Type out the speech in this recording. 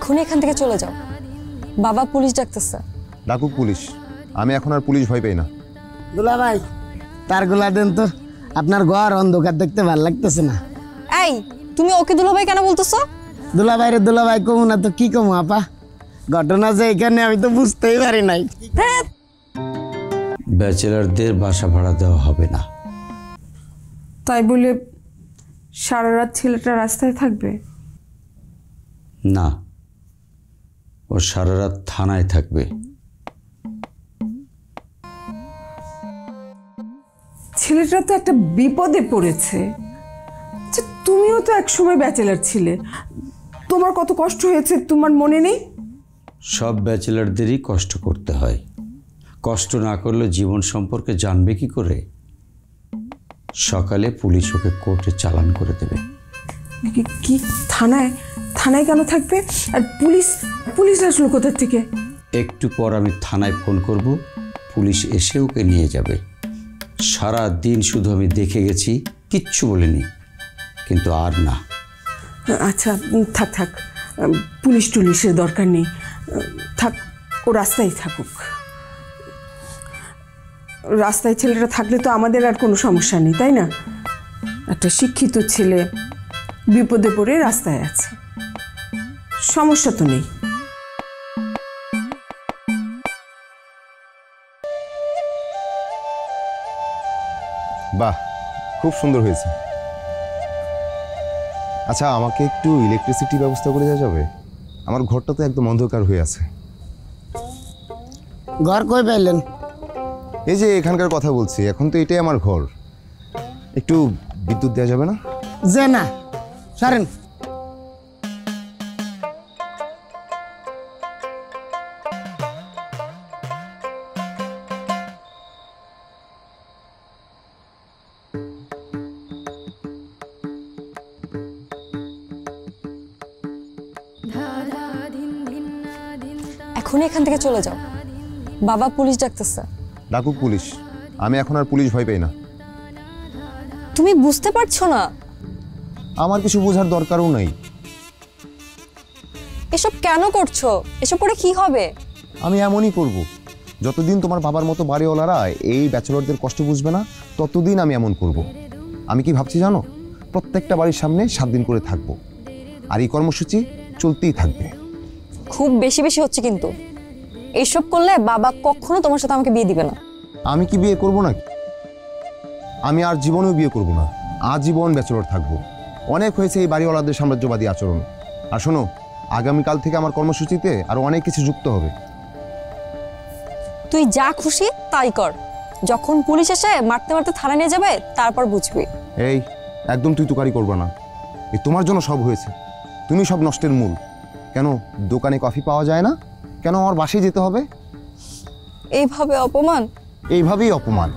এখনই এখান থেকে চলে যাও, বাবা পুলিশ ডাকতেছে। ডাকুক পুলিশ, আমি এখন আর পুলিশ ভয় পাই না। দুলা ভাই তারগুলা দেন তো, আপনার ঘর অন্ধকার দেখতে ভালো লাগতেছে না। এই তুমি ওকে দুলাভাই কেন বলতেছো? দুলা ভাইরে দুলা ভাই কমু না তো কি কমু আপা, ঘটনা যে এখানে আমি তো বুঝতেই পারি নাই। ব্যাচেলারদের বাসা ভাড়া দেওয়া হবে না। তাই বলে সারা রাত ছেলেটা রাস্তায় থাকবে? না, ও সারা রাত থানায় থাকবে। ছেলেটা তো একটা বিপদে পড়েছে। আচ্ছা, তুমিও তো একসময় ব্যাচেলার ছিলে, তোমার কত কষ্ট হয়েছে তোমার মনে নেই? সব ব্যাচেলারদেরই কষ্ট করতে হয়, কষ্ট না করলে জীবন সম্পর্কে জানবে কি করে? সকালে পুলিশ ওকে কোর্টে চালান করে দেবে। কি থানায়? থানায় কেন থাকবে? আর পুলিশ আসলো কোথা থেকে? একটু পর আমি থানায় ফোন করব, পুলিশ এসে ওকে নিয়ে যাবে। সারা দিন শুধু আমি দেখে গেছি, কিচ্ছু বলিনি, কিন্তু আর না। আচ্ছা থাক থাক, পুলিশ টুলিশের দরকার নেই, থাক, ও রাস্তায় থাকুক। রাস্তায় ছেলেটা থাকলে তো আমাদের আর কোনো সমস্যা নেই, তাই না? একটা শিক্ষিত ছেলে বিপদে পড়ে রাস্তায় আছে, সমস্যা তো নেই। বাহ, খুব সুন্দর হয়েছে। আচ্ছা, আমাকে একটু ইলেকট্রিসিটি ব্যবস্থা করে দেওয়া যাবে? আমার ঘরটা তো একদম অন্ধকার হয়ে আছে। ঘর কই পাইলেন? এই যে এখানকার কথা বলছি, এখন তো এটাই আমার ঘর। একটু বিদ্যুৎ দেওয়া যাবে না? যে না, সারেন। এখনই এখান থেকে চলে যাও, বাবা পুলিশ ডাকতেছে। ডাকুক পুলিশ, আমি এখন আর পুলিশ ভয় পাই না। তুমি বুঝতে পারছো না? আমার কিছু বোঝার দরকারও নাই। এসব কেন করছো? এসব করে কি হবে? আমি এমনই করব। যতদিন তোমার বাবার মতো বাড়িওয়ালারা এই ব্যাচেলরদের কষ্ট বুঝবে না, ততদিন আমি এমন করব। আমি কি ভাবছি জানো? প্রত্যেকটা বাড়ির সামনে 7 দিন করে থাকবো, আর এই কর্মসূচি চলতেই থাকবে। খুব বেশি বেশি হচ্ছে কিন্তু। এইসব করলে বাবা কখনো তোমার সাথে আমাকে বিয়ে দিবে না। আমি কি বিয়ে করব নাকি? আমি আর জীবনেও বিয়ে করব না, আজীবন ব্যাচেলর থাকবো। অনেক হয়েছে এই বাড়িওয়ালাদের সাম্রাজ্যবাদী আচরণ। আর শোনো, আগামীকাল থেকে আমার কর্মসূচিতে আরো অনেক কিছু যুক্ত হবে। তুই যা খুশি তাই কর, যখন পুলিশ এসে মারতে মারতে থানা নিয়ে যাবে তারপর বুঝবি। এই একদম তুই তুকারি করবা না, এই তোমার জন্য সব হয়েছে। তুমি সব নষ্টের মূল। কেন দোকানে কফি পাওয়া যায় না? কেন আমার বাসায় যেতে হবে? এইভাবে অপমান? এইভাবেই অপমান।